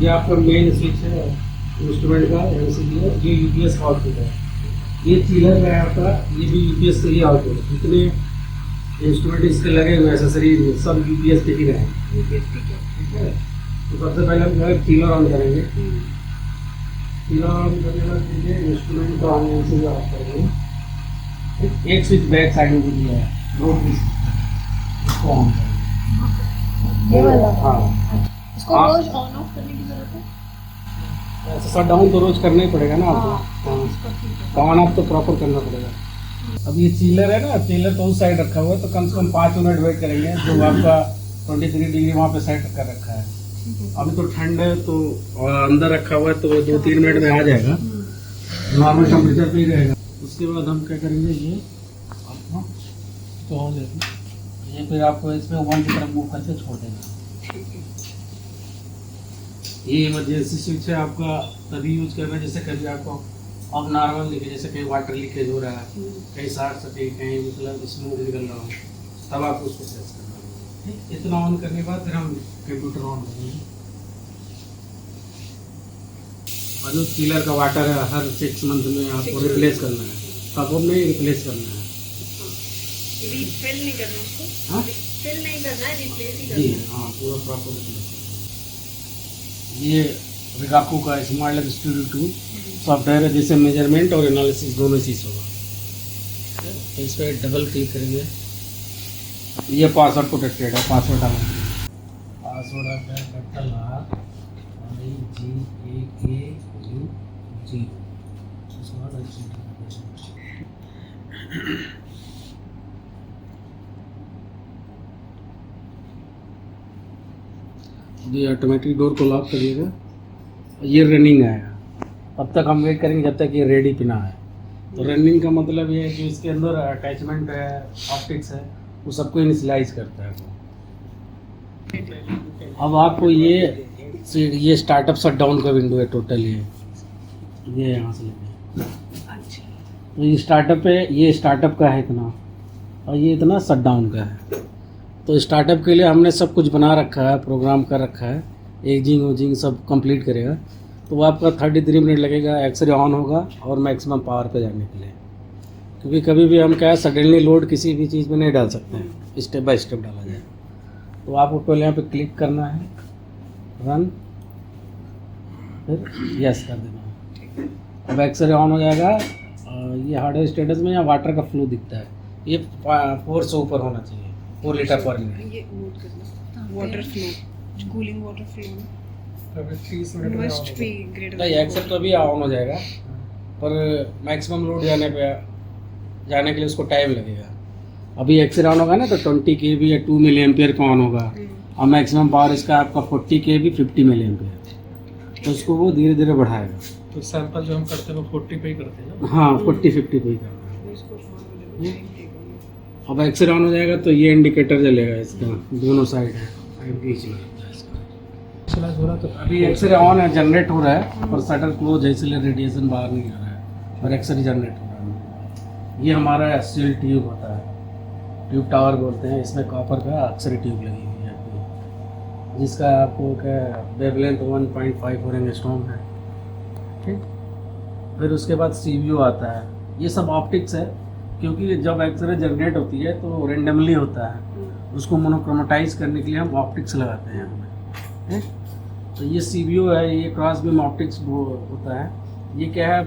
आपका main switch है instrument का, एमसीबी है, ये यूपीएस का आउटपुट है। ये चिलर है आपका, ये भी यूपीएस से ही आउटपुट है। जितने इंस्ट्रूमेंट इसके लगे हुए एक्सेसरी सब यूपीएस पे ही रहेंगे। ठीक है, तो सबसे पहले हम जो है चिलर ऑन करेंगे। चिलर ऑन करने के बाद ये इंस्ट्रूमेंट को हम एमसीबी ऑफ करेंगे। एक स्विच बैक साइड में भी दिया है, दो इसको ऑन करेंगे। ये वाला? हाँ, इसको रोज ऑन ऑफ करने की जरूरत है? ऐसा शट डाउन तो रोज करना ही पड़ेगा ना आपको। हाँ, ऑन ऑफ तो प्रॉपर करना पड़ेगा। अब ये चीलर है ना, चीलर तो उस साइड रखा हुआ है, तो कम से कम 5 मिनट वेट करेंगे। जो आपका 23 डिग्री वहाँ पे सेट कर रखा है। अभी तो ठंड है तो अंदर रखा हुआ है, तो 2-3 मिनट में आ जाएगा, नॉर्मल टेम्परेचर पे ही रहेगा। उसके बाद हम क्या करेंगे, ये आपको तो ये फिर आपको इसमें 1 की तरफ मूव करके छोड़ देना। ये इमरजेंसी स्विच है आपका, तभी यूज करना है जैसे कभी आपको अब नॉर्मल लीकेज, जैसे कहीं वाटर लीकेज हो रहा है, कहीं शॉर्ट सर्किट, कहीं मतलब स्मोक निकल रहा हो, तब आपको उसको प्रेस करना है। ठीक, इतना ऑन करने के बाद फिर हम कंप्यूटर ऑन करेंगे। और जो चिलर का वाटर है हर 6 मंथ में आपको रिप्लेस करना है, टॉप अप नहीं रिप्लेस करना है। रिफिल नहीं करना उसको? हाँ फिल नहीं करना है, रिप्लेस ही जी, करना है। हाँ पूरा प्रॉपर रिप्लेस। ये रिगाको का स्मार्ट लैब स्टूडियो 2 सॉफ्टवेयर है, जिससे मेजरमेंट और एनालिसिस दोनों चीज़ होगा। तो इस पर डबल क्लिक करेंगे। ये पासवर्ड प्रोटेक्टेड है, पासवर्ड डालेंगे। पासवर्ड आपका कैपिटल RIGAKU 0। ये ऑटोमेटिक डोर को लॉक करिएगा। ये रनिंग आएगा, तब तक हम वेट करेंगे जब तक ये रेडी पिना है। तो रनिंग का मतलब ये है कि इसके अंदर अटैचमेंट है, ऑप्टिक्स है, वो सबको इनिशियलाइज करता है। अब आपको ये स्टार्टअप शट डाउन का विंडो है टोटल। ये यहाँ से लेंगे, तो ये स्टार्टअप है, ये स्टार्टअप का है इतना, और ये इतना शट डाउन का है। तो स्टार्टअप के लिए हमने सब कुछ बना रखा है, प्रोग्राम कर रखा है, एजिंग ओजिंग सब कंप्लीट करेगा। तो वो आपका 33 मिनट लगेगा, एक्सरे ऑन होगा और मैक्सिमम पावर पे जाने के लिए। क्योंकि कभी भी हम क्या है, सडनली लोड किसी भी चीज़ में नहीं डाल सकते हैं, स्टेप बाय स्टेप डाला जाए। तो आपको पहले यहाँ पे क्लिक करना है, रन, फिर यस कर देना है। अब एक्सरे ऑन हो जाएगा। ये हार्डवेयर स्टेटस में यहाँ वाटर का फ्लो दिखता है, ये 4 से ऊपर होना चाहिए, 4 लीटर पर मिनट। ये नोट करना, water flow, cooling water flow must be greater नहीं, एक्सेल तो अभी ऑन हो जाएगा, पर मैक्सिमम लोड जाने के लिए उसको टाइम लगेगा। अभी एक्सरे ऑन होगा ना, तो 20 kV या 2 मिली एम्पियर का ऑन होगा, और मैक्सिमम पावर इसका आपका 40 kV 50 मिली एम्पियर। तो उसको वो धीरे धीरे बढ़ाएगा। तो सैंपल जो हम करते हैं वो 40 पे ही करते हैं ना? हाँ, 40-50 पे ही करना है। अब एक्सरे ऑन हो जाएगा तो ये इंडिकेटर जलेगा, इसका दोनों साइड है, साइड बीच में हो रहा तो अभी एक्सरे ऑन है, जनरेट हो रहा है, पर शटर क्लोज है, इसलिए रेडिएशन बाहर नहीं आ रहा है, और एक्सरे जनरेट हो रहा है। ये हमारा एससीएल ट्यूब होता है, ट्यूब टावर बोलते हैं। इसमें कॉपर का एक्सरे ट्यूब लगी हुई है आपको, जिसका आपको क्या वेवलेंथ 1.5 एंगस्ट्रॉम है। ठीक, फिर उसके बाद सीवीओ आता है। ये सब ऑप्टिक्स है, क्योंकि जब एक्सरे जनरेट होती है तो रेंडमली होता है, उसको मोनोक्रोमेटाइज करने के लिए हम ऑप्टिक्स लगाते हैं हमें। तो ये सीवीओ है, ये क्रॉस बीम ऑप्टिक्स होता है। ये क्या है,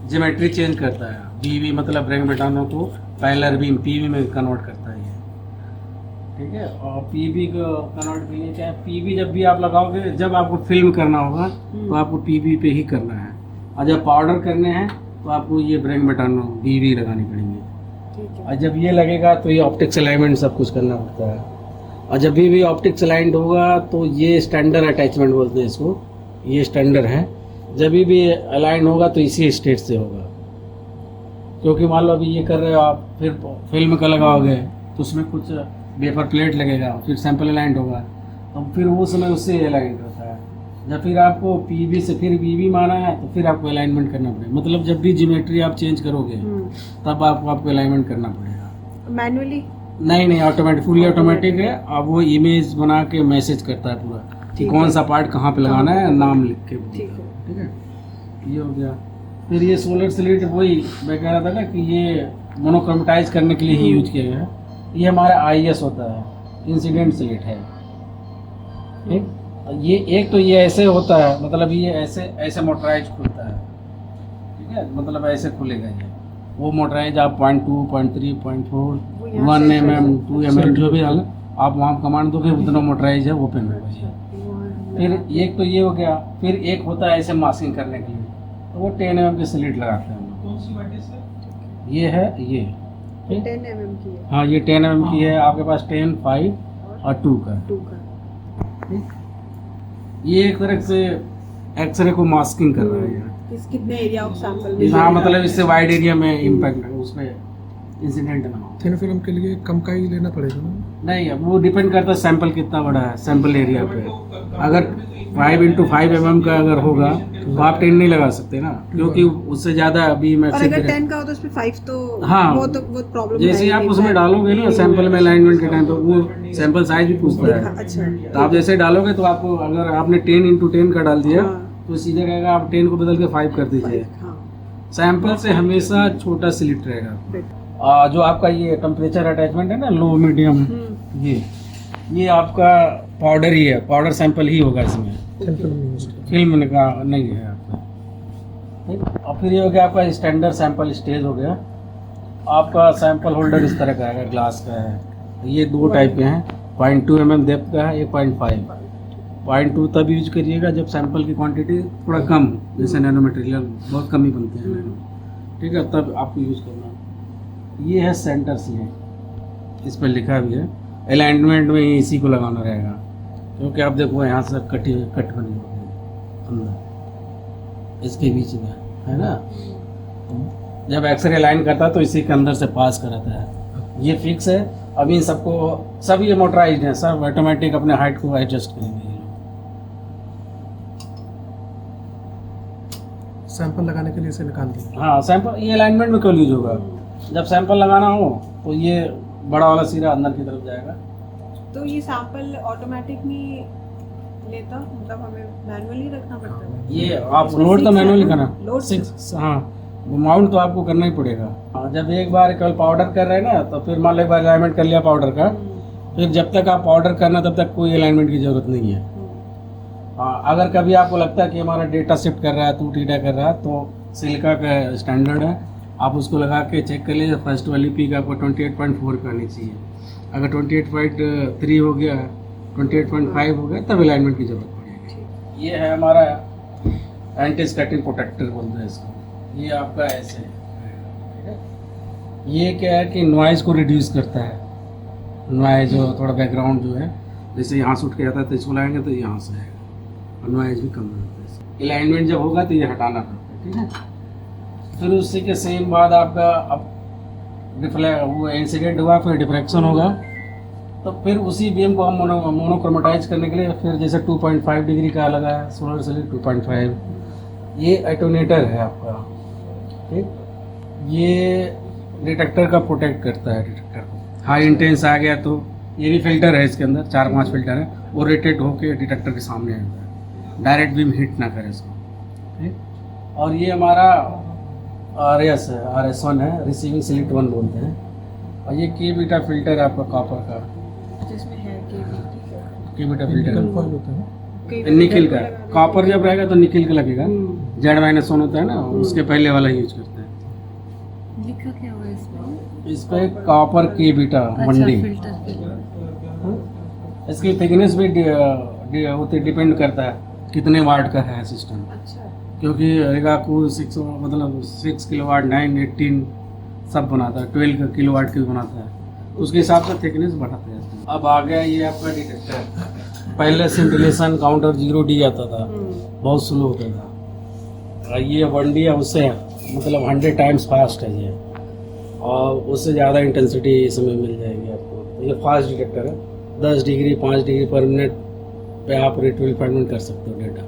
ज्योमेट्री चेंज करता है। बीवी मतलब ब्रैंग बेटानों को पैरेलल बीम पीवी में कन्वर्ट करता है ये। ठीक है, और पीवी को कन्वर्ट के लिए क्या है, पीवी जब भी आप लगाओगे, जब आपको फिल्म करना होगा तो आपको पीवी पे ही करना है, और जब पाउडर करने हैं तो आपको ये ब्रैंग बेटानो बीवी लगानी पड़ेंगे। और जब ये लगेगा तो ये ऑप्टिक्स अलाइनमेंट सब कुछ करना पड़ता है। और जब भी ऑप्टिक्स अलाइंड होगा तो ये स्टैंडर्ड अटैचमेंट बोलते हैं इसको, ये स्टैंडर्ड है। जब भी अलाइन होगा तो इसी स्टेट से होगा, क्योंकि मान लो अभी ये कर रहे हो आप, फिर फिल्म का लगाओगे तो उसमें कुछ वेपर प्लेट लगेगा, फिर सैंपल अलाइंड होगा, तो फिर वो समय उससे अलाइंड होता है। जब फिर आपको पीवी से फिर बीवी माना है तो फिर आपको अलाइनमेंट करना पड़ेगा। मतलब जब भी ज्योमेट्री आप चेंज करोगे तब आपको अलाइनमेंट करना पड़ेगा। मैनुअली नहीं, ऑटोमेटिक, फुली ऑटोमेटिक है। अब वो इमेज बना के मैसेज करता है पूरा कि कौन सा पार्ट कहाँ पे लगाना है, नाम लिख के बोलता ठीक है। है। ठीक है, ये हो गया। फिर ये सोलर स्लिट, वही मैं कह रहा था ना कि ये मोनोक्रोमेटाइज करने के लिए ही यूज किया गया है। ये हमारा IS होता है, इंसिडेंट स्लिट है। ठीक, ये एक तो ये ऐसे होता है, मतलब ये ऐसे ऐसे मोटराइज खुलता है। ठीक है, मतलब ऐसे खुलेगा ये। वो मोटराइज आप 0.2, 0.3, 0.4, वो यहाँ 1 से mm, करते 2 mm जो भी डालें आप वहाँ कमांड दोगे उतना मोटराइज है ओपन होगा ये। फिर एक तो ये हो गया, फिर एक होता है ऐसे मास्किंग करने के लिए, तो वो 10 mm की स्लिट लगाते हैं हम लोग। ये है ये, ठीक? 10 mm की है, हाँ ये 10 mm की है, आपके पास 10, 5 और 2 का। 2 का। ये एक तरह से एक्सरे को मास्किंग कर रहा है ये। किस कितने एरिया ऑफ सैंपल हाँ, मतलब इससे वाइड एरिया में इम्पैक्ट है, उसमें इंसिडेंट ना हो। थिन फिल्म के लिए कम का ही लेना पड़ेगा ना? नहीं, अब वो डिपेंड करता है सैंपल कितना बड़ा है, सैंपल एरिया पे। अगर 5x5 mm का अगर होगा तो आप 10 नहीं लगा सकते ना, क्योंकि उससे ज़्यादा अभी मैं और अगर 10 का हो तो उसमें 5 तो हाँ, वो प्रॉब्लम जैसे आप उसमें डालोगे ना सैंपल में अलाइनमेंट के टाइम, तो वो सैंपल साइज भी पूछता है। अच्छा, तो आप जैसे डालोगे तो आपको, अगर आपने 10x10 का डाल दिया हाँ। तो सीधे कहेगा आप 10 को बदल के 5 कर दीजिए। हाँ, सैंपल से हमेशा छोटा स्लिट रहेगा। जो आपका ये टेम्परेचर अटैचमेंट है ना, लो मीडियम, ये आपका पाउडर ही है, पाउडर सैंपल ही होगा इसमें, थिन फिल्म यूज फिल्म का नहीं है आपका। ठीक, और फिर ये हो गया आपका स्टैंडर्ड सैंपल स्टेज हो गया। आपका सैंपल होल्डर इस तरह का है, ग्लास का है। ये 2 टाइप के हैं, 0.2 mm डेप्थ का है, 1.5। 0.2 तब यूज करिएगा जब सैंपल की क्वांटिटी थोड़ा कम हो, जैसे नैनो मटेरियल बहुत कम ही बनते हैं नैनो, ठीक है, तब आपको यूज़ करना। ये है सेंटर स्लिट, इस पर लिखा भी है, अलाइनमेंट में ही इसी को लगाना रहेगा, क्योंकि आप देखो यहाँ से कट बनी होगी अंदर इसके बीच में, है ना। जब एक्सरे अलाइन करता है तो इसी के अंदर से पास कराता है। ये फिक्स है। अभी सबको, सब ये मोटराइज्ड है, सब ऑटोमेटिक अपने हाइट को एडजस्ट करेंगे। सैंपल लगाने के लिए इसे निकाल देंगे। हाँ, सैंपल ये अलाइनमेंट में क्यों यूज होगा, जब सैंपल लगाना हो तो ये बड़ा वाला सिरा अंदर की तरफ जाएगा। तो ये सैंपल ऑटोमेटिक नहीं लेता, मतलब हमें मैनुअली रखना पड़ता है। ये आप लोड तो मैनुअली करना, लोड 6, हाँ माउंट तो आपको करना ही पड़ेगा। हाँ, जब एक बार केवल पाउडर कर रहे हैं ना, तो फिर मान लो एक बार अलाइनमेंट कर लिया पाउडर का, फिर जब तक आप पाउडर करना तब तक कोई अलाइनमेंट की जरूरत नहीं है। हाँ, अगर कभी आपको लगता है कि हमारा डेटा शिफ्ट कर रहा है, टू टीटा कर रहा है, तो सिलिका का स्टैंडर्ड है, आप उसको लगा के चेक कर लीजिए। फर्स्ट वाली पीक आपको 28.4 का आनी चाहिए। अगर 28.3 हो गया, 28.5 हो गया, तब अलाइनमेंट की जरूरत पड़ेगी। ये है हमारा एंटी स्कैटरिंग प्रोटेक्टर बोलते हैं इसको। ये आपका ऐसे है, ठीक है। ये क्या है कि नॉइज़ को रिड्यूस करता है, नॉइज़ जो थोड़ा बैकग्राउंड जो है, जैसे यहाँ से उठ के आता है तो इसको लगाएंगे तो यहाँ से आएगा, और नॉइज़ भी कम रहता है। अलाइनमेंट जब होगा तो ये हटाना पड़ता है, ठीक है। फिर उसी के सेम बाद आपका अब वो इंसिडेंट हुआ, फिर डिफ्रैक्शन होगा, तो फिर उसी बीम को हम मोनोक्रोमेटाइज करने के लिए फिर जैसे 2.5 डिग्री का लगा है सोलर सेल 2.5, ये एटोनेटर है आपका, ठीक। ये डिटेक्टर का प्रोटेक्ट करता है, डिटेक्टर को हाई इंटेंस आ गया तो ये भी फिल्टर है, इसके अंदर 4-5 फिल्टर है, वो रोटेट होके डिटेक्टर के सामने आएगा, डायरेक्ट बीम हिट ना करे इसको, ठीक। और ये हमारा RS1 है, रिसीविंग स्लिट 1 बोलते हैं। और ये के बीटा फिल्टर है आपका कॉपर का, जिसमें है के बीटा फिल्टर निकल कॉइल होता है ना? निकिल का। कॉपर जब रहेगा तो निकिल का लगेगा, Z-1 होता है ना, उसके पहले वाला यूज करते हैं। लिखा क्या हुआ है इसमें? इस पर कॉपर के बीटा 1D। इसकी थिकनेस भी डिपेंड करता है कितने वाट का है सिस्टम, अच्छा, क्योंकि रेगाकू 6 मतलब 6 किलोवाट, 9, 18 सब बनाता है, 12 किलोवाट की भी बनाता है, उसके हिसाब से थिकनेस बढ़ाते हैं। अब आ गया ये आपका डिटेक्टर। पहले सिंटिलेशन काउंटर 0D आता था, बहुत स्लो होता था। ये 1D है, उससे मतलब 100 टाइम्स फास्ट है ये, और उससे ज़्यादा इंटेंसिटी इसमें मिल जाएगी आपको। तो ये फास्ट डिटेक्टर है, 10 डिग्री 5 डिग्री पर मिनट पे आप रिट्रीवमेंट कर सकते हो डेटा,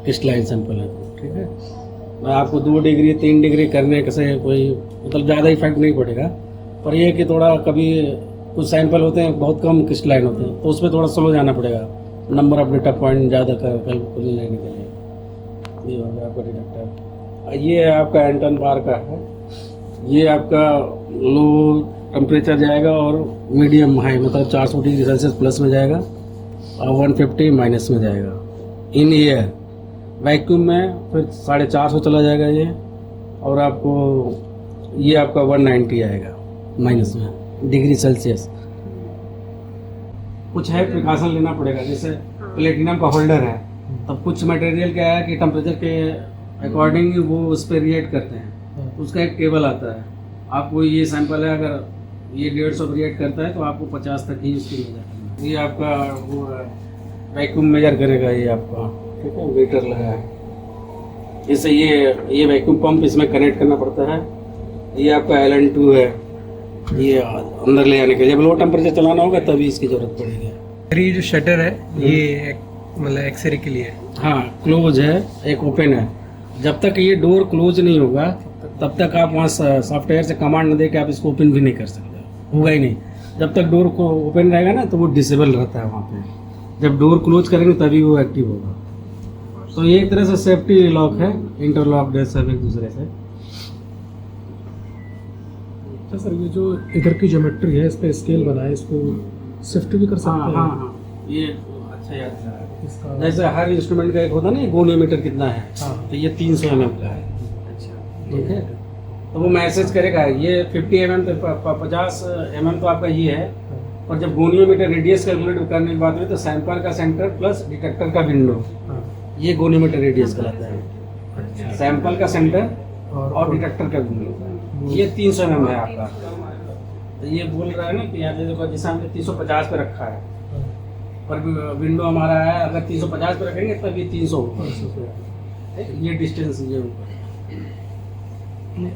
क्रिस्टलाइन सैंपल है, ठीक है। मैं आपको 2 डिग्री 3 डिग्री करने से कोई मतलब ज़्यादा इफेक्ट नहीं पड़ेगा, पर ये कि थोड़ा कभी कुछ सैंपल होते हैं बहुत कम क्रिस्टलाइन होते हैं, तो उसमें थोड़ा स्लो जाना पड़ेगा, नंबर ऑफ डेटा पॉइंट ज़्यादा कैलकुलेट लेने के लिए। ये हो गया आपका डिटेक्टर। ये आपका एंटन बार का है। ये आपका लो टेम्परेचर जाएगा और मीडियम हाई, मतलब 400 डिग्री सेल्सियस प्लस में जाएगा और 150 माइनस में जाएगा इन ईयर। वैक्यूम में फिर 450 चला जाएगा ये, और आपको ये आपका 190 आएगा माइनस में डिग्री सेल्सियस। कुछ है प्रिकॉशन लेना पड़ेगा, जैसे प्लेटिनम का होल्डर है, तब कुछ मटेरियल क्या है कि टेम्परेचर के अकॉर्डिंग वो उस पर रिएक्ट करते हैं। उसका एक टेबल आता है। आपको ये सैंपल है, अगर ये 150 रिएक्ट करता है तो आपको 50 तक ही उसकी मेजर करना है। ये आपका वो वैक्यूम मेजर करेगा ये आपका, ठीक है, मीटर लगा है। जैसे ये वैक्यूम पंप इसमें कनेक्ट करना पड़ता है। ये आपका LN2 है, ये अंदर ले आने के लिए। जब लो टेम्परेचर चलाना होगा तभी इसकी जरूरत पड़ेगी। ये जो शटर है ये मतलब एक्सरे के लिए है। हाँ, क्लोज है, एक ओपन है। जब तक ये डोर क्लोज नहीं होगा तब तक आप वहाँ सॉफ्टवेयर से कमांड न दे के आप इसको ओपन भी नहीं कर सकते, होगा ही नहीं। जब तक डोर को ओपन रहेगा ना तो वो डिसेबल रहता है वहाँ पे। जब डोर क्लोज करेंगे तभी वो एक्टिव होगा। तो ये एक तरह से सेफ्टी लॉक है, इंटरलॉक है सब एक दूसरे से। अच्छा सर, ये जो इधर की ज्योमेट्री है इस पे स्केल बना है, इसको शिफ्ट भी कर सकते हाँ हैं। हाँ हाँ, ये अच्छा याद है। इसका जैसे हर इंस्ट्रूमेंट का एक होता है ना, गोनियोमीटर कितना है, हाँ। तो ये 300 mm का है, ठीक है। तो वो मैसेज करेगा ये 50 mm तो 50 mm तो आपका ये है। और जब गोनियोमीटर रेडियस कैलकुलेट करने की बात हुई तो सैंपल का सेंटर प्लस डिटेक्टर का विंडो, हाँ। ये गोनियोमीटर रेडियस कहलाता है। सैंपल का सेंटर और डिटेक्टर का विंडो, ये 300 mm है आपका। तो ये बोल रहा है ना कि यहाँ देखो, जैसे हमने 350 पे रखा है, पर विंडो हमारा है, अगर 350 पे रखेंगे तब ये 300 होगा। ये डिस्टेंस ये ऊपर।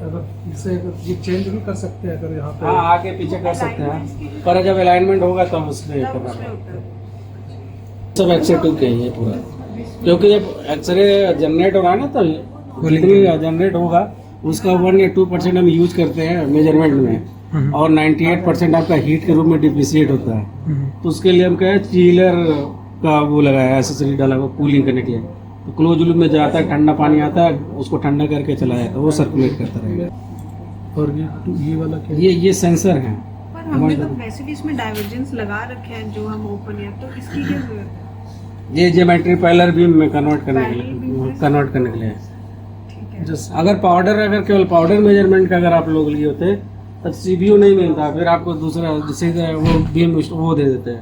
अगर इसे ये चेंज भी कर सकते हैं अगर यहाँ पे। हाँ, आगे पीछे कर सकते हैं, पर जब अलाइनमेंट होगा तब उसमें करना पड़ेगा। सब एक्सरे के ही है पूरा, क्योंकि जब एक्सरे जनरेट हो रहा है ना तो जितनी जनरेट होगा उसका 1 या 2% हम यूज करते हैं मेजरमेंट में, और 98% आपका हीट के रूप में डिप्रिसिएट होता है। तो उसके लिए हम क्या है, चीलर का वो लगाया है, एसेसरी डाला हुआ कूलिंग करने के लिए। तो क्लोज लूप में जाता है, ठंडा पानी आता है, उसको ठंडा करके चलाया तो वो सर्कुलेट करता रहेगा। और ये वाला क्या है? ये सेंसर है। पर हमने तो वैसे भी इसमें डाइवर्जेंस लगा रखे हैं जो हम ओपन है, तो इसकी क्या जरूरत है? ये ज्योमेट्री पैरेलल बीम में कन्वर्ट करने के लिए। ठीक है। अगर केवल पाउडर मेजरमेंट का अगर आप लोग लिए होते तब CPU नहीं मिलता, फिर आपको दूसरा सीधे वो बीम वो दे देते हैं,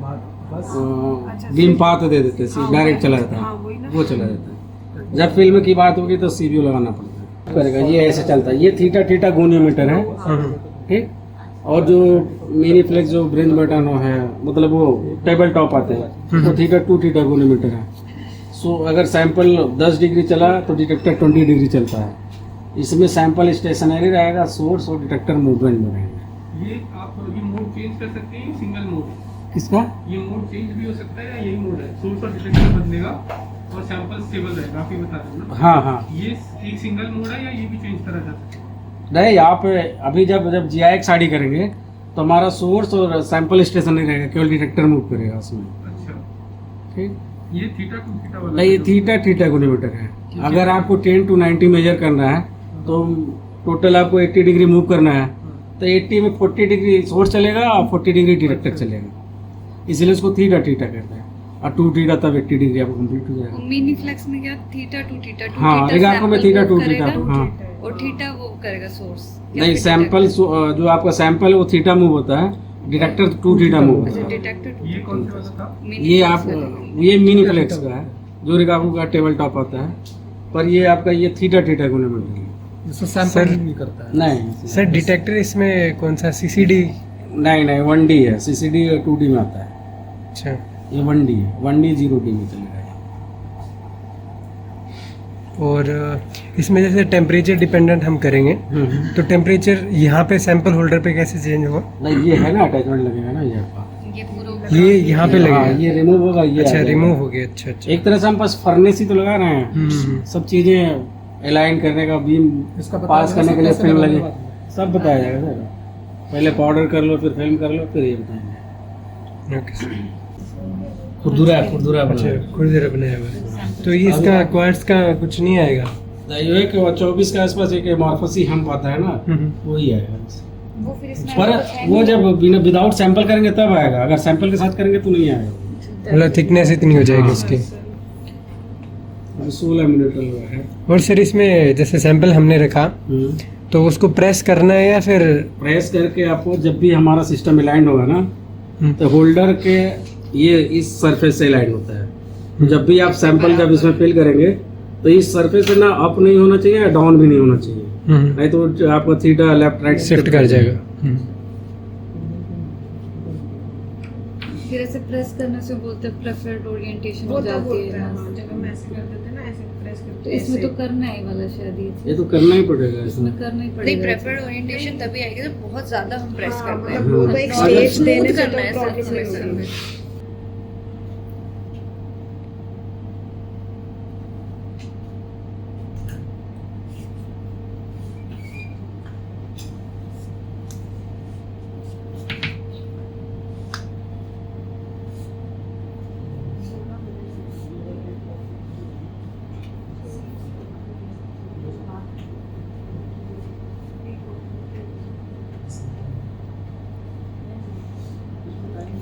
बीम पाथ दे देते हैं, डायरेक्ट चला जाता हाँ, है, वही ना। वो चला जाता है। जब फिल्म की बात होगी तो CPU लगाना पड़ता है, करेगा। ये ऐसे चलता है। ये थीटा गोनियोमीटर है, ठीक। और जो मिनी फ्लेक्स जो ब्रेंच बटन है, मतलब वो टेबल टॉप आते हैं, तो थीटा गोनियोमीटर है। सो अगर सैंपल 10 डिग्री चला तो डिटेक्टर 20 डिग्री चलता है। इसमें सैंपल स्टेशनरी रहेगा, सोर्स और डिटेक्टर मूवमेंट में रहेगा। ये आप ये मोड चेंज कर सकते हैं, सिंगल मोड किसका? ये मोड चेंज भी हो सकता है या यही मोड है, सोर्स और डिटेक्टर बदलेगा और सैंपल स्टेबल रहेगा, आप ये बता रहे हो ना। हाँ, ये एक सिंगल मोड है या ये भी चेंज करा जा सकता है? नहीं, आप अभी जब GIX आडी करेंगे तो हमारा सोर्स और सैंपल स्टेशनरी रहेगा, केवल डिटेक्टर मूव करेगा उसमें, अच्छा, ठीक। ये थीटा टू थीटा वाला नहीं, ये थीटा गोनियोमीटर है। अगर आपको 10 to 90 मेजर करना है तो टोटल आपको 80 डिग्री मूव करना है, तो 80 में 40 डिग्री सोर्स चलेगा और 40 डिग्री डिटेक्टर चलेगा, इसलिए उसको थीटा कहते हैं। और 2 थीटा तब 80 डिग्री आपको कंप्लीट हो जाएगा। मिनी फ्लेक्स में क्या थीटा टू थीटा हाँ, एग्जाम्पल में थीटा टू हाँ। और थीटा वो करेगा सोर्स। नहीं, सैंपल जो आपका सैंपल है वो थीटा मूव होता है, डिटेक्टर 2 थीटा मूव होता है। डिटेक्टर ये कौन सा वाला था? ये आप ये मिनी फ्लेक्स का है, जो रिगाबू का टेबल टॉप आता है, पर ये आपका ये थीटा गोनियोमीटर है। इसको सैंपल भी करता है। नहीं सर, डिटेक्टर इसमें कौन सा CCD? नहीं 1D है, CCD 2D में आता है। अच्छा, ये 1D है, 1D 0D में चलेगा। और इसमें जैसे टेम्परेचर डिपेंडेंट हम करेंगे तो टेम्परेचर यहाँ पे सैंपल होल्डर पे कैसे चेंज होगा? नहीं, ये है ना अटैचमेंट लगेगा ना, ये आपका ये पूरा ये यहाँ पे हाँ, लगेगा। ये रिमूव होगा, ये अच्छा, आ जाएगा। रिमूव हो गया। अच्छा अच्छा। एक तरह से हम बस फर्नेस ही तो लगा रहे हैं, सब चीजें अलाइन करने का, बीम पास करने के लिए फिल्म लगे, सब बताया जाएगा सर। पहले पाउडर कर लो, फिर फिल्म कर लो, फिर ये बताएंगे। Okay sir. खुरदुरा अच्छा बनाया खुरदुरा बनाया हुआ है। तो ये इसका क्वार्ट्स का कुछ नहीं आएगा? ये कि 24 के आसपास एक एमॉर्फसी हम पाता है ना, वही आएगा। वो फिर इसमें पर कुछ है वो नहीं। जब बिना विदाउट सैंपल करेंगे तब आएगा, अगर सैंपल के साथ करेंगे तो नहीं आएगा। मतलब थिकनेस इतनी हो जाएगी हाँ। इसकी। 16 मिनट हुआ है। और सर इसमें जैसे सैंपल हमने रखा तो उसको प्रेस करना है या फिर? प्रेस करके आपको जब भी हमारा सिस्टम अलाइन होगा ना, तो होल्डर के ये इस सरफेस से अलाइन होता है। जब भी आप सैंपल जब इसमें फिल करेंगे तो इस सरफेस से ना अप नहीं होना चाहिए, डाउन भी नहीं होना चाहिए, नहीं तो आपका थीटा लेफ्ट राइट शिफ्ट कर जाएगा। फिर ऐसे प्रेस करने से बोलते हैं प्रेफर्ड ओरिएंटेशन वो हो तो जाती बोलते हैं, है। हाँ, जब हम ऐसे कर देते हैं ना, ऐसे प्रेस करते तो हैं, इसमें तो ऐसे। करना ही वाला शायद ये तो करना ही पड़ेगा इसमें। करना ही नहीं, पड़ेगा। प्रेफर्ड ओरिएंटेशन तभी आएगी जब बहुत ज्यादा हम प्रेस हाँ, करते हैं। मतलब वो तो एक हाँ। स्टेज स्मूथ देने से करना है तो प्रॉब्लम surface नहीं होगी। surface।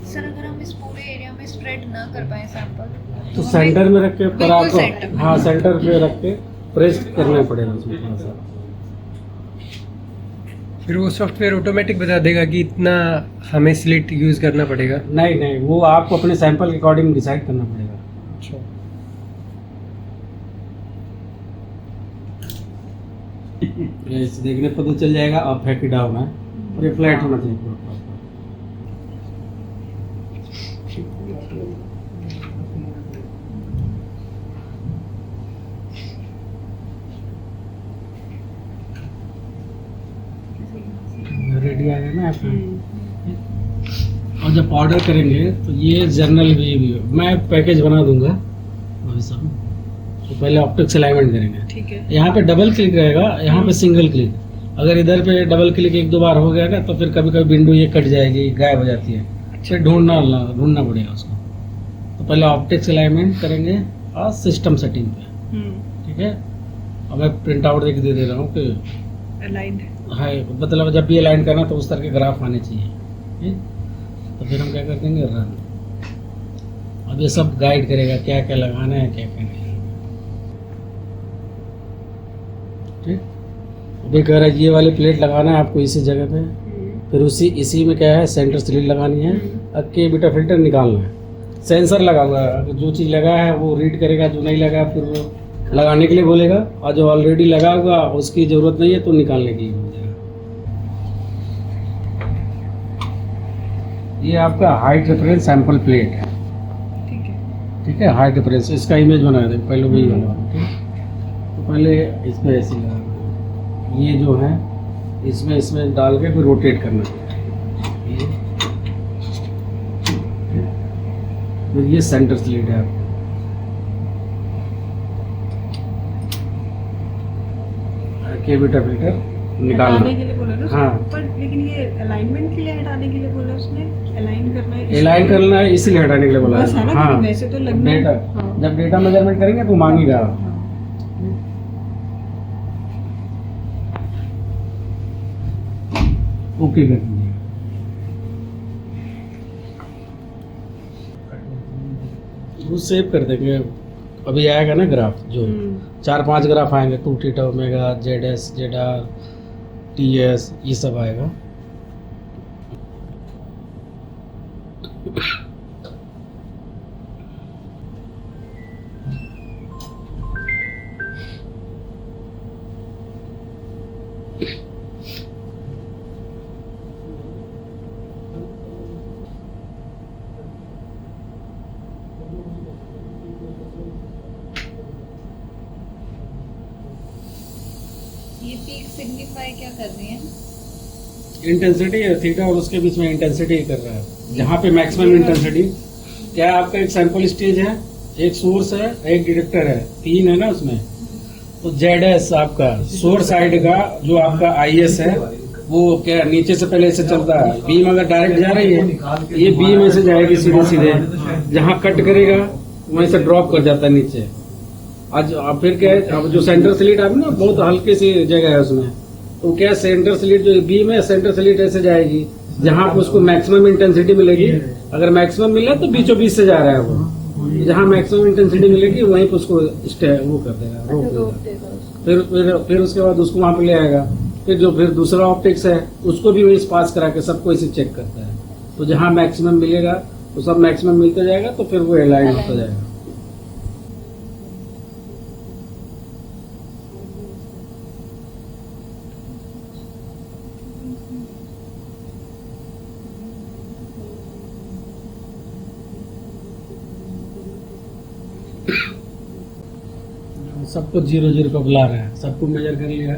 सर अगर हम इस पूरे एरिया में स्प्रेड ना कर पाए सैंपल तो सेंटर में रख के पर बिल्कुल आपको, सेंटर में। हाँ सेंटर पे रख के प्रेस करना पड़ेगा उसमें थोड़ा सा। फिर वो सॉफ्टवेयर ऑटोमेटिक बता देगा कि इतना हमें स्लिट यूज करना पड़ेगा? नहीं नहीं, वो आपको अपने सैंपल के अकॉर्डिंग डिसाइड करना पड़ेगा। अच्छा। इसे देखने पर तो चल जाएगा अप है कि डाउन है, और ये फ्लैट होना चाहिए पूरा। रेडी आ गया ना आपका। और जब ऑर्डर करेंगे तो ये जर्नल भी मैं पैकेज बना दूंगा वही सब। तो पहले ऑप्टिक्स अलाइनमेंट करेंगे, ठीक है। यहाँ पे डबल क्लिक रहेगा, यहाँ पे सिंगल क्लिक। अगर इधर पे डबल क्लिक एक दो बार हो गया ना तो फिर कभी कभी विंडो ये कट जाएगी, गायब हो जाती है, फिर ढूंढना पड़ेगा उसको। तो पहले ऑप्टिक्स अलाइनमेंट करेंगे और सिस्टम सेटिंग पे, ठीक है। अब मैं प्रिंट आउट दे दे रहा हूँ कि अलाइंड है। है, मतलब जब भी अलाइन करना तो उस तरह के ग्राफ आने चाहिए, ठीक? तो फिर हम क्या कर देंगे, रन। अब ये सब गाइड करेगा क्या क्या लगाना है, क्या क्या नहीं, ठीक। अभी कह रहा है ये वाली प्लेट लगाना है आपको इसी जगह पे, फिर इसी में क्या है, सेंटर स्लिट लगानी है, अक्के बीटा फिल्टर निकालना है। सेंसर लगा हुआ है, जो चीज़ लगा है वो रीड करेगा, जो नहीं लगा फिर वो लगाने के लिए बोलेगा, और जो ऑलरेडी लगा हुआ उसकी ज़रूरत नहीं है तो निकालने के लिए बोलेगा। ये आपका हाइट रेफरेंस सैंपल प्लेट है, ठीक है। ठीक है। हाइट रेफरेंस इसका इमेज बना दें, पहले वही बना, ठीक। तो पहले इसमें ऐसे लगा, ये जो है इसमें डाल के फिर रोटेट करना है ये, फिर ये सेंटर स्लिट है आपका। के बीटा फिल्टर निकालना, हटाने के लिए बोला ना उसने? हाँ। पर लेकिन ये अलाइनमेंट के लिए हटाने के लिए बोला उसने, अलाइन करना है इसलिए। अलाइन करना है इसीलिए हटाने के लिए बोला बस है ना, हाँ। क्योंकि वैसे तो लगना है। डेटा हाँ। जब डेटा मेजरमेंट करेंगे तो मांगेगा। हाँ। ओके कर दीजिए। वो सेव कर देंगे, अभी आएगा ना ग्राफ, जो 4-5 ग्राफ आएंगे, 2 theta omega, ZS, ZR, TS, ये सब आएगा। ये पीक सिग्निफाई क्या कर रही है? इंटेंसिटी है थीटा और उसके बीच में इंटेंसिटी कर रहा है, जहाँ पे मैक्सिमम इंटेंसिटी क्या है, आपका एक सैंपल स्टेज है, एक सोर्स है, एक डिटेक्टर है, 3 है ना उसमें। तो ZS आपका सोर्स साइड का जो आपका IS है, वो क्या नीचे से पहले ऐसे चलता है, बीम अगर डायरेक्ट जा रही है ये बीम ऐसे जाएगी सीधे सीधे, जहाँ कट करेगा वहीं से ड्रॉप कर जाता है नीचे। आज अब फिर क्या है, अब जो सेंटर स्लिट है ना बहुत हल्की सी जगह है उसमें, तो क्या सेंटर स्लिट जो बीम है सेंटर स्लिट ऐसे जाएगी जहाँ पे उसको मैक्सिमम इंटेंसिटी मिलेगी। अगर मैक्सिमम मिला तो बीचों बीच से जा रहा है वो, जहाँ मैक्सिमम इंटेंसिटी मिलेगी वहीं पे उसको वो कर देगा, रोक देगा। फिर उसके बाद उसको वहां पे ले आएगा। फिर जो फिर दूसरा ऑप्टिक्स है उसको भी वही पास करा के सबको इसे चेक करता है। तो जहाँ मैक्सिमम मिलेगा तो सब मैक्सिमम मिलता जाएगा, तो फिर वो अलाइन होता जाएगा। सबको 0 को बुला रहा है, सबको मेजर कर लिया,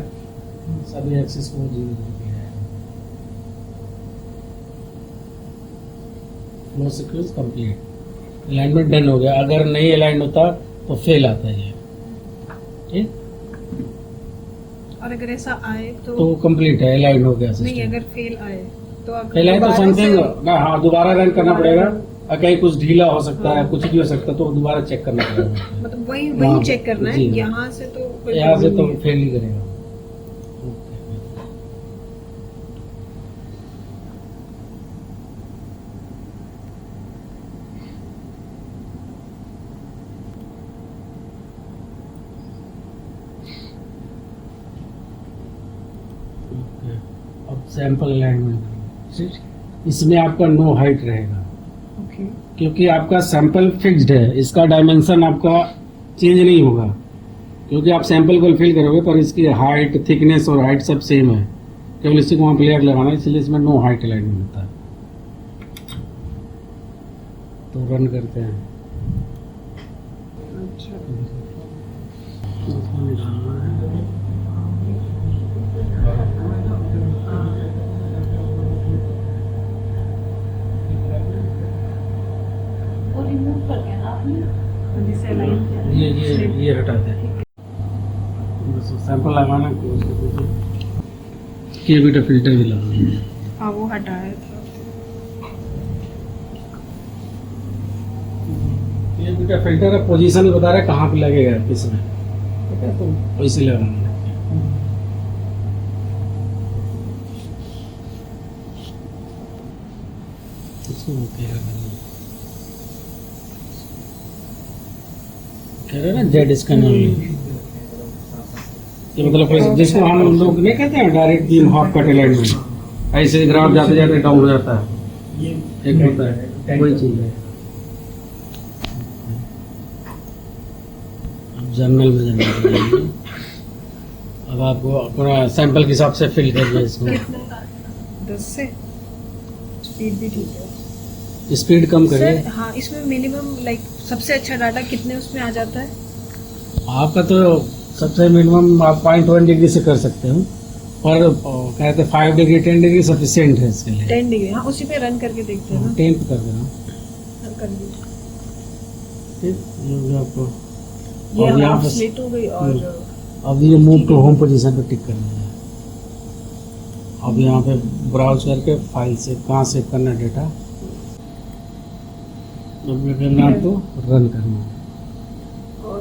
सभी एक्सिस को 0 किया है। Flow sequence complete, alignment done हो गया। अगर नहीं अलाइन होता तो फेल आता है ये, ठीक। और अगर ऐसा आए तो कंप्लीट है, अलाइन हो गया नहीं, सिस्टम। अगर फेल आए तो फेल आए तो समथिंग हाँ दोबारा रन करना पड़ेगा। कहीं कुछ ढीला हो सकता है, कुछ भी हो सकता है, तो दोबारा चेक करना पड़ेगा। मतलब वही चेक करना है, जी। यहाँ से तो यहाँ से तो फेल ही करेगा। अब सैंपल अलाइनमेंट, इसमें आपका नो हाइट रहेगा क्योंकि आपका सैंपल फिक्स्ड है, इसका डायमेंशन आपका चेंज नहीं होगा क्योंकि आप सैंपल को फिल करोगे, पर इसकी हाइट थिकनेस और हाइट सब सेम है, केवल इसी को वहाँ प्लेयर लगाना है, इसलिए इसमें नो हाइट अलाइनमेंट होता है। तो रन करते हैं। वो रिमूव कर दिया ना आपने? ये हटाते हैं, सैंपल लगाना के बीटा फिल्टर भी लगाना। हाँ वो हटाया था। ये बीटा फिल्टर का पोजीशन बता रहा है कहाँ पे लगेगा किसमें, ठीक है, तो वैसे लगाना। कह रहे ना जेड स्कैनर, ये मतलब जिसको हम लोग नहीं कहते हैं direct beam half cut alignment, ऐसे ग्राफ जाते जाते डाउन हो जाता है, एक होता है वही चीज है। अब जर्नल में जाना, अब आपको अपना सैंपल के हिसाब से फिल करना है इसको। 10 से स्पीड भी ठीक है, स्पीड कम करिए। हाँ इसमें मिनिमम लाइक सबसे अच्छा डाटा कितने उसमें आ जाता है? आपका तो सबसे मिनिमम आप 0.1 डिग्री से कर सकते हो, और कहते हैं 5 डिग्री 10 डिग्री सफिशिएंट है इसके लिए। 10 डिग्री, हाँ उसी पे रन करके देखते हैं ना। 10 पे कर देना, रन कर दीजिए। ठीक। ये भी आपको ये अब यहाँ हाफ पे स्लिट हो गई और अब ये मूव टू होम पोजीशन पे टिक करना है। अब यहाँ पे ब्राउज करके फाइल से कहाँ सेव करना है डेटा, जब ये करना है तो रन करना है। और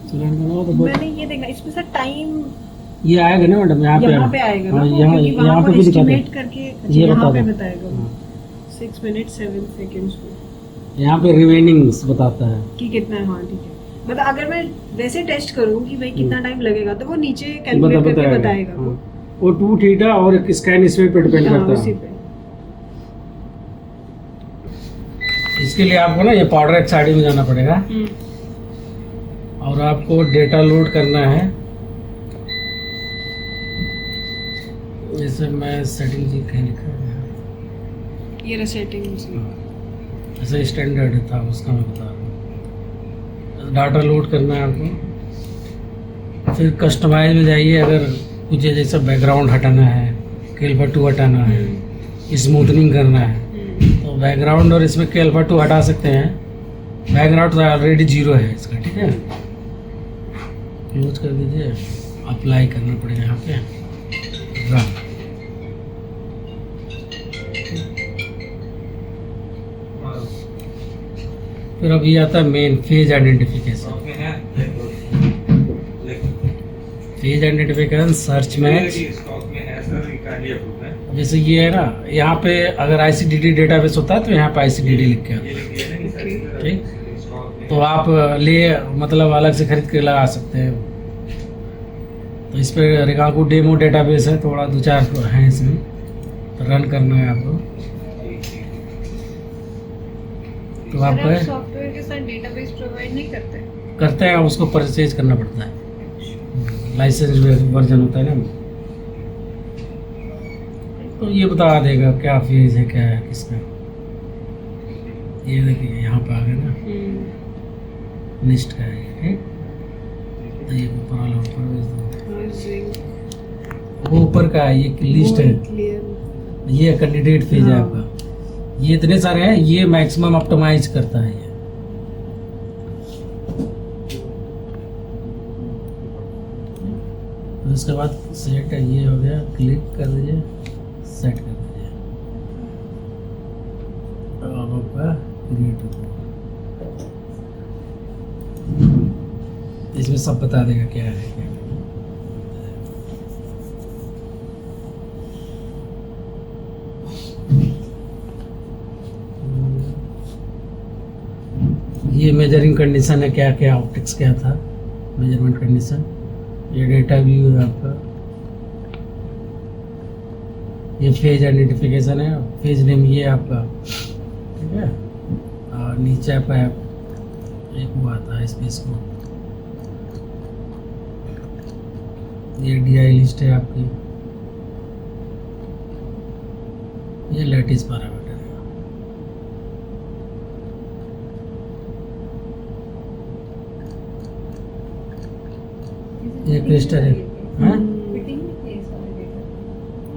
तो रन करना हो तो मैंने ये देखा इसमें सर टाइम ये आएगा ना मैडम, यहाँ पे आएगा ना, हाँ, वो, यहाँ क्योंकि यहाँ वहाँ पे पर भी दिखा estimate दे, करके ये यहाँ बता पे दो। बताएगा हाँ। 6 मिनट 7 सेकेंड्स यहाँ पे रिमेनिंग्स बताता है कि कितना है। हाँ ठीक है, मतलब अगर मैं वैसे टेस्ट करूँ कि भाई कितना टाइम लगेगा तो वो नीचे कैलकुलेट करके बताएगा वो। हाँ। वो 2 थीटा और एक स्कैन स्पीड पे डिपेंड हाँ, करता उसी है। पे। इसके लिए आपको ना ये पाउडर एक्साइड में जाना पड़ेगा और आपको डेटा लोड करना है। जैसे मैं सेटिंग जी कहीं लिखा है, ये सेटिंग्स जैसे स्टैंडर्ड था उसका मैं बता रहा हूँ। डाटा लोड करना है आपको, फिर कस्टमाइज में जाइए। अगर कुछ जैसे बैकग्राउंड हटाना है, कैल्फा 2 हटाना है, स्मूथनिंग करना है, तो बैकग्राउंड और इसमें कैल्फा 2 हटा सकते हैं। बैकग्राउंड तो ऑलरेडी 0 है इसका, ठीक है। क्लोज कर दीजिए, अप्लाई करना पड़ेगा यहाँ पे रन। फिर अब ये आता है main phase identification. Phase identification search match. जैसे ये है ना, यहाँ पे अगर ICDD डेटाबेस होता है तो यहाँ पे ICDD लिख के आता है, ठीक। तो आप ले मतलब अलग से खरीद के लगा सकते हैं। तो इस पे रिगाको डेमो डेटाबेस है, थोड़ा 2-4 हैं इसमें, तो रन करना है आपको। तो आप सॉफ्टवेयर के साथ डेटाबेस प्रोवाइड नहीं करते हैं, उसको परचेज करना पड़ता है, लाइसेंस वर्जन होता है ना। तो ये बता देगा क्या फीस है, क्या है, किसका। ये देखिए यहाँ पे आ गया ना, लिस्ट का है, ठीक। तो ये ऊपर वाला ऊपर भेज दो, वो ऊपर का है, ये लिस्ट है, ये कैंडिडेट फेज है आपका। ये इतने सारे हैं, ये मैक्सिमम ऑप्टिमाइज करता है ये। उसके बाद सेट है, ये हो गया, क्लिक कर दीजिए, सेट कर दीजिए। अब आपका क्रिएट हो, इसमें सब बता देगा क्या है क्या। ये मेजरिंग कंडीशन है, क्या क्या ऑप्टिक्स क्या था, मेजरमेंट कंडीशन। ये डेटा व्यू है आपका, ये फेज आइडेंटिफिकेशन है, फेज नेम ये आपका, ठीक है। और नीचे आपका एक वो आता है स्पेस को, ये DI लिस्ट है आपकी, ये लैटिस पैरामीटर है। ये क्रिस्टल है, हाँ?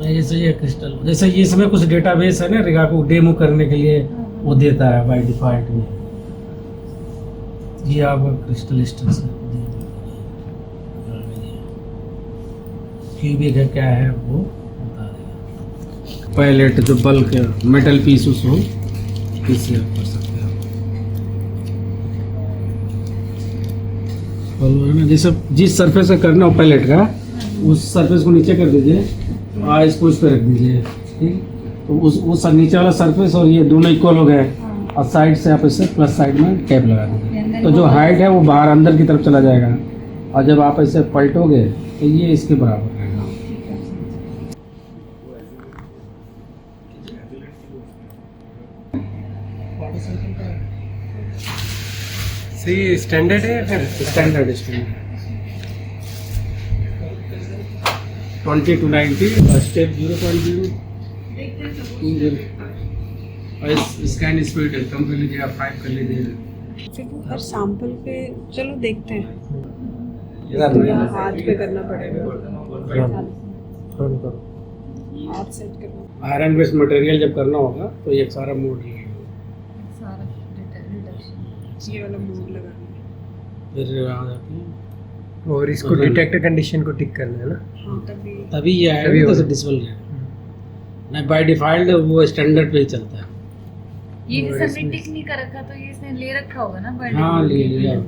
जैसे ये क्रिस्टल, जैसे ये इसमें कुछ डेटाबेस है ना, रिगाको डेमो करने के लिए वो देता है बाय डिफॉल्ट में। ये आपका क्रिस्टल स्ट्रक्चर क्यूबिक है, क्या है वो बता देगा। पैलेट जो बल्क मेटल पीस उस हो, इससे आप कर सकते हैं। ना जैसे जिस सरफेस का करना हो पैलेट का, उस सरफेस को नीचे कर दीजिए और इसको इस पे रख दीजिए, ठीक। तो उस नीचे वाला सरफेस और ये दोनों इक्वल हो गए, और साइड से आप इसे प्लस साइड में टैप लगा दीजिए, तो जो हाइट है वो बाहर अंदर की तरफ चला जाएगा, और जब आप इसे पलटोगे तो ये इसके बराबर रहेगा। सही स्टैंडर्ड है या फिर स्टैंडर्ड 20 to 90 स्टेप 0.0 और स्कैन स्पीड कम कर लीजिए, आप 5 कर लीजिए। फिर वो हर सैंपल पे चलो देखते हैं, इधर हाथ पे करना पड़ेगा, हाथ सेट करना। आयरन बेस्ड मटेरियल जब करना होगा तो ये सारा मोड है, सारा रिडक्शन, ये वाला मोड लगाना फिर आ जाती है, और इसको डिटेक्ट कंडीशन को टिक करना है ना। हाँ तभी तभी ये तभी आएगा, होगा। तो डिस्प्ले है नहीं, बाय डिफॉल्ट वो स्टैंडर्ड पे ही चलता है। ये और किसने इसमें- टिक नहीं कर रखा, तो ये इसने ले रखा होगा ना by हाँ, default ले के लिया। लिए।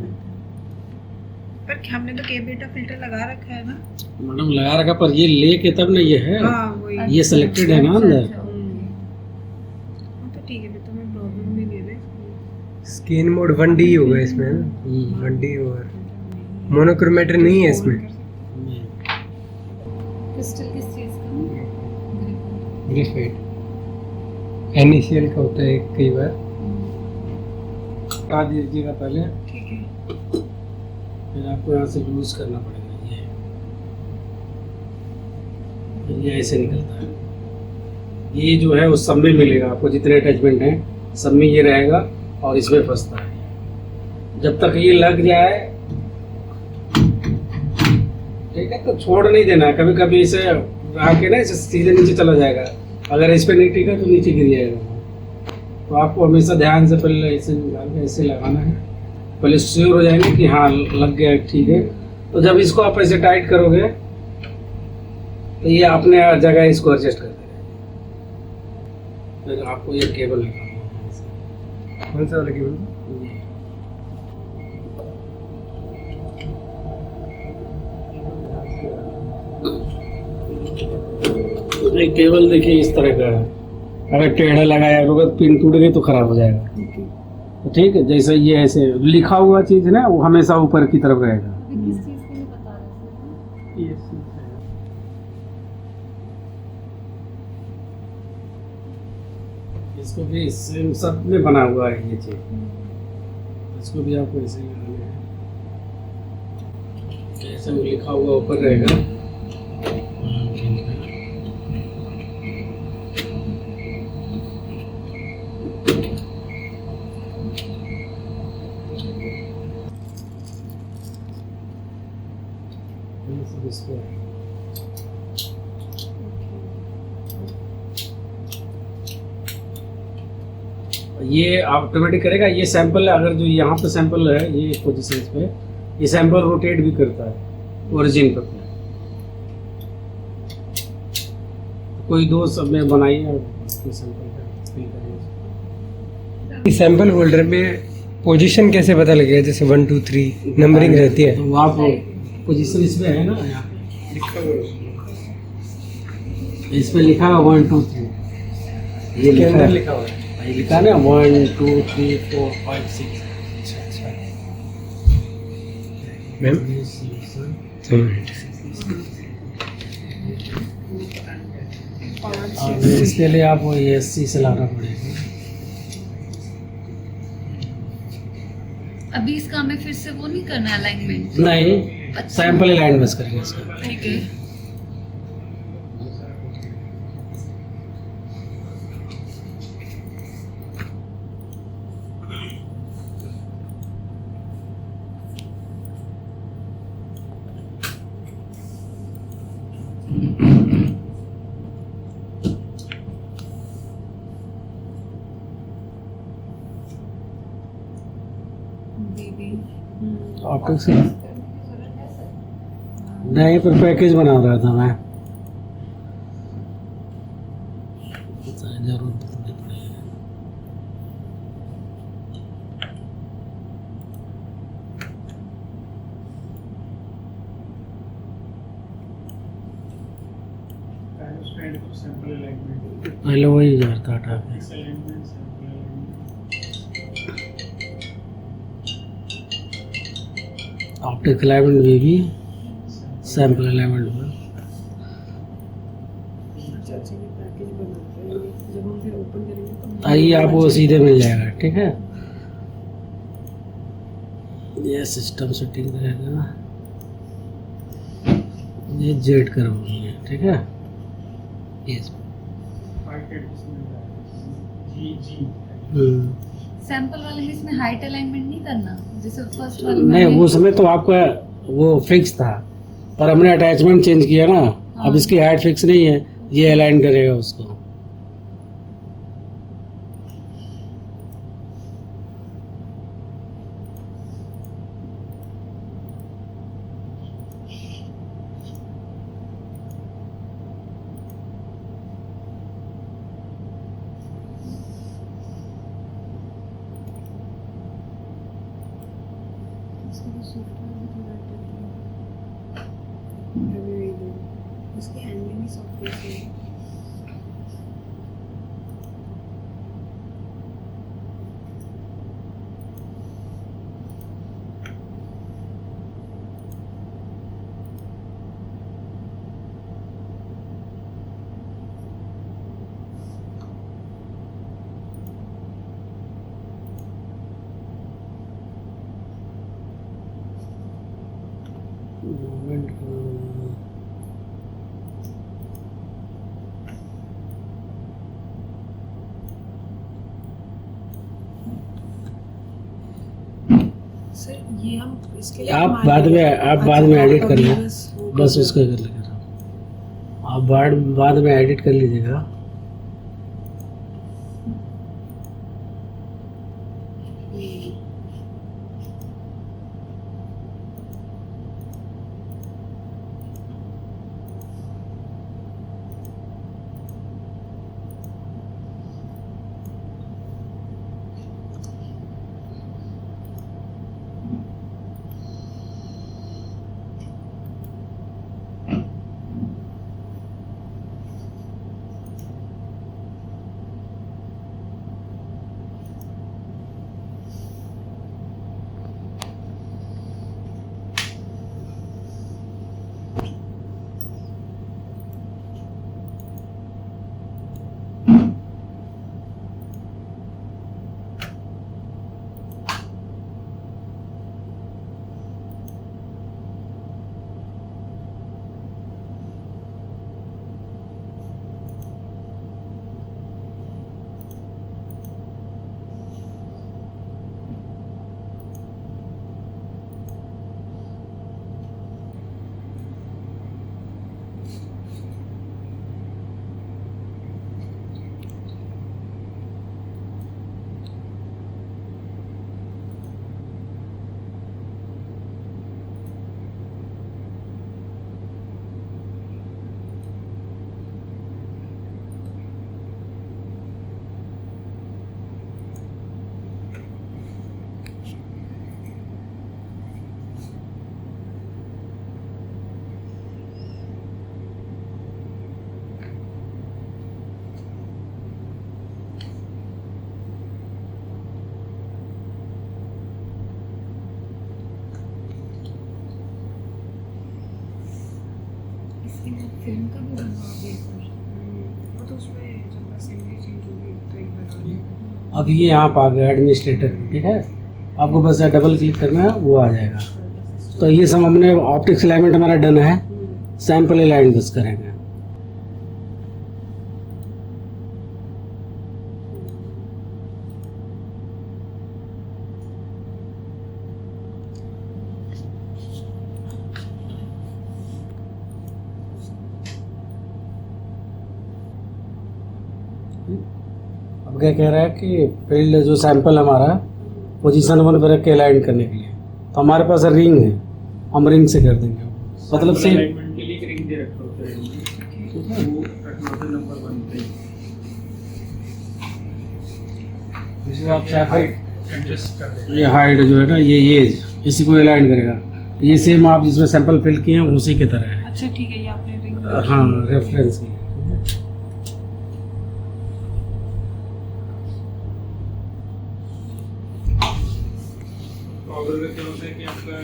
पर हमने तो K-बीटा फिल्टर लगा रखा है ना। मैडम लगा रखा, पर ये लेके तब ना ये है, हाँ वही। ये selected है ना अच्छा, अंदर। अच्छा, okay। हाँ, तो ठीक है, फिर तुम्हें प्रॉब्लम भी नहीं है। स्कैन मोड 1D होगा इसमें ना, 1D और मोनोक्रोमेटर नहीं है इसमें। क्रिस्टल किस चीज का? ग्रेफाइट NaCl का होता है कई बार। हटा दीजिएगा पहले, ठीक है। फिर आपको यहाँ से लूज करना पड़ेगा ये, फिर ये ऐसे निकलता है। ये जो है उस सब में मिलेगा आपको, जितने अटैचमेंट हैं सब में ये रहेगा, और इसमें फंसता है। जब तक ये लग जाए, ठीक है, तो छोड़ नहीं देना। कभी कभी इसे आके ना इसे सीधे नीचे चला जाएगा, अगर इस पर नहीं टिका तो नीचे गिर जाएगा। तो आपको हमेशा ध्यान से पहले ऐसे निकाल के ऐसे लगाना है, पहले श्योर हो जाएंगे कि हाँ लग गया, ठीक है। तो जब इसको आप ऐसे टाइट करोगे तो ये अपने जगह इसको एडजस्ट कर देगा। फिर आपको ये केबल निकालना कौन सा वाला केबल? ये केबल देखिए इस तरह का है, अगर टेढ़ा लगाया होगा तो पिन टूट गई तो खराब हो जाएगा। तो ठीक है, जैसे ये ऐसे लिखा हुआ चीज है ना, वो हमेशा ऊपर की तरफ रहेगा। किस चीज के लिए बता रहे थे? इसको भी सेम सब में बना हुआ है ये चीज, इसको भी आपको ऐसे ही लगाना है, जैसे वो लिखा हुआ ऊपर रहेगा। इसको ये ऑटोमेटिक करेगा। ये सैंपल अगर जो यहाँ पे सैंपल है ये पोजीशन पे, ये सैंपल रोटेट भी करता है ओरिजिन पे। कोई दो सब में बनाइए और सैंपल फिल करिए। इस सैंपल होल्डर में पोजीशन कैसे पता लगेगा? जैसे 1 2 3 नंबरिंग रहती है, तो आप पोजीशन इसमें है ना, यहाँ पे इसमें लिखा है 1 2 3, ये इसके अंदर है, लिखा हुआ है। ये लिखा है ना 1 2 3 4 5 6। मैम और इसके लिए आपको ESC से लाना पड़ेगा। अभी इसका हमें फिर से वो नहीं करना अलाइनमेंट? नहीं, सैंपल अलाइनमेंट करेंगे इसका। ठीक है। ऑप्टिक्स नहीं, पर पैकेज बना रहा था मैं। जरूरत नहीं पड़ेगी। पहले वही जाता हटा के। ऑप्टिक अलाइनमेंट में भी सैंपल अलाइनमेंट में जब हम फिर ओपन करेंगे तो आइए आपको सीधे मिल जाएगा। ठीक है, ये सिस्टम सेटिंग रहेगा, ये जेड करवानी है। ठीक है, सैंपल वाले में इसमें हाइट अलाइनमेंट नहीं करना जैसे फर्स्ट वाले में? नहीं, उसमें तो आपका वो फिक्स था, पर हमने अटैचमेंट चेंज किया ना। अब इसकी हाइट फिक्स नहीं है, ये अलाइन करेगा उसको। उसकी हैंडलिंग सॉफ्टवेयर से सर ये हम इसके लिए आप बाद में एडिट कर लें, बस उसका कर लेगा। आप बाद में एडिट कर लीजिएगा। फिल्म का भी बनवा दिया सर। वो तो उसमें जब असेंबली चेंज होगी तो एक बार अब ये यहाँ पर आ गया एडमिनिस्ट्रेटर, ठीक है, आपको बस डबल क्लिक करना है, वो आ जाएगा। तो ये सब हमने ऑप्टिक्स अलाइनमेंट हमारा डन है, सैंपल अलाइन बस करेंगे। अब क्या कह रहा है कि फील्ड जो सैंपल हमारा पोजीशन 1 पर रख के अलाइन करने के लिए, तो हमारे पास रिंग है, हम रिंग से कर देंगे, मतलब से अलाइनमेंट के लिए एक रिंग दे रखा होता है, वो रखना होता है नंबर 1 पे। जैसे आप चाहे एडजस्ट कर दें। ये हाइट जो है ना, ये इसी को अलाइन करेगा। ये सेम आप जिसमें सैंपल फिल किए हैं उसी की तरह है। अच्छा ठीक है, ये आपने रिंग हाँ, रेफरेंस की। तो अगर क्या होता है कि आपका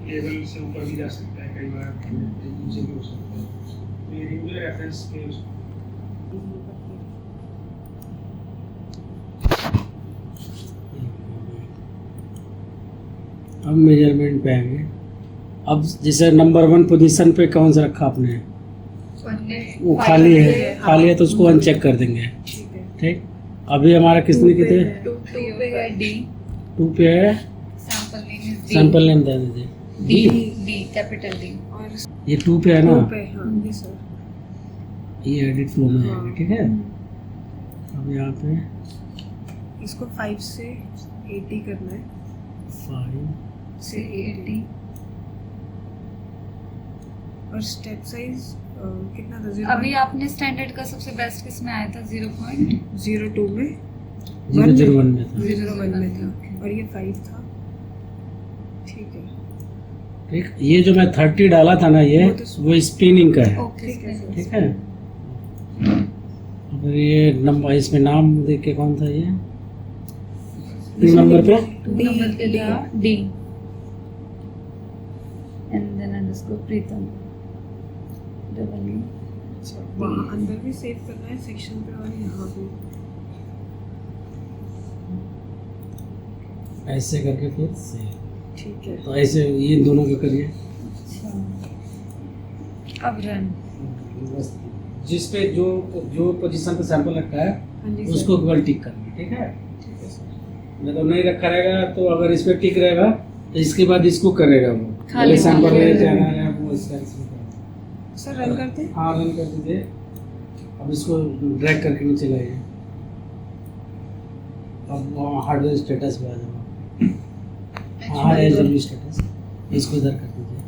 लेवल से ऊपर भी जा सकता है, कई बार नीचे भी हो सकता है। ये रिंग जो रेफरेंस के अब मेजरमेंट पे आएंगे। अब जैसे नंबर 1 पोजीशन पे कौन सा रखा आपने, वो खाली है तो उसको अनचेक कर देंगे, ठीक है। ठीक। अभी हमारा कितने कितने 2 पे है डी, 2 पे है, sample name is sample name दे दीजिए डी कैपिटल डी। और ये 2 पे है ना, 2 पे हाँ जी सर। ये एडिट फ्लो में आएगा, ठीक है। अब यहाँ पे इसको 5 से 80 करना है, 5 से 80। और स्टेप साइज कितना था? अभी आपने स्टैंडर्ड का सबसे बेस्ट किस में आया था? 0.02 02 में 001 में था, 01 में था, और ये 5 था, ठीक है। ठीक। ये जो मैं 30 डाला था ना, ये वो स्पिनिंग का है, ओके ठीक है। ठीक है। अब ये नंबर, इसमें नाम देख के कौन था ये 2 नंबर पे, 2 नंबर पे था D and then underscore Pritam W. अच्छा, वहाँ अंदर भी सेव करना है सेक्शन पे और यहाँ भी। ऐसे करके फिर से, ठीक है। तो ऐसे ये दोनों को करिए। अच्छा, अब रन। बस जिस पे जो पोजीशन पे सैंपल रखा है हाँ जी सर। उसको केवल टिक करना, ठीक है। ठीक है सर। नहीं तो नहीं रखा रहेगा, तो अगर इस पे टिक रहेगा तो इसके बाद इसको करेगा वो खाली पहले सैंपल खाली ले रहेगा। जाना है वो इसका इसमें करना। सर रन करते हैं। हाँ, रन कर दीजिए। अब इसको ड्रैग करके नीचे लाइए। अब वहाँ हार्डवेयर स्टेटस पे आ जाओ। हाँ, एचडीबी स्टेटस, इसको इधर कर दीजिए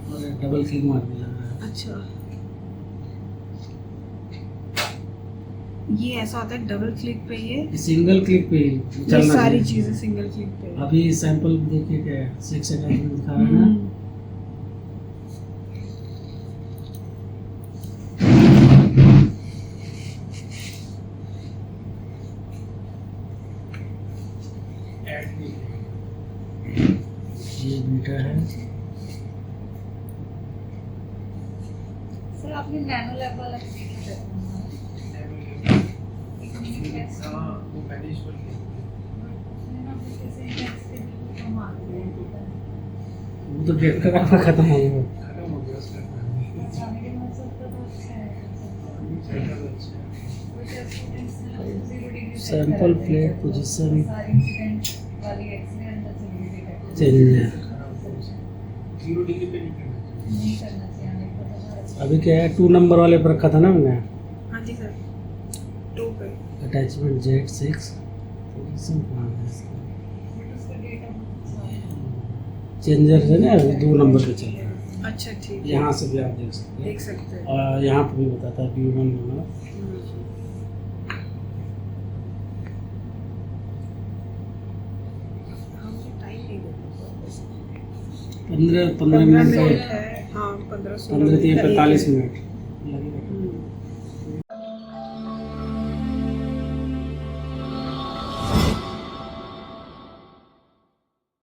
और डबल क्लिक मार दीजिए। अच्छा, ये ऐसा होता है डबल क्लिक पे ये सिंगल क्लिक पे ही ये चलना सारी चाहिए। चीजें सिंगल क्लिक पे है। अभी सैंपल देखिए क्या है, 6 अटैचमेंट दिखा रहा है ना। ये बीटा है। सर आपने नैनो लैब वाला किया था? वो पहले इस पर वो तो डेट का काम खत्म हो गया। खत्म हो गया उसका। सैंपल प्लेट पोजीशन चेंज है। 0 डिग्री पे नहीं करना चाहिए। अभी क्या है, 2 नंबर वाले पर रखा था ना हमने, हाँ जी सर, 2 पे। अटैचमेंट Z6 पोजीशन कहाँ है इसका? चेंजर है ना, 2 नंबर पे चल रहा है। अच्छा ठीक है, यहाँ से भी आप देख सकते हैं, देख सकते हैं। और यहाँ पे भी बताता है V1 नंबर। हमने टाइम नहीं देखा। 15 15 मिनट मिनट है, हाँ 15 15 से 45 मिनट।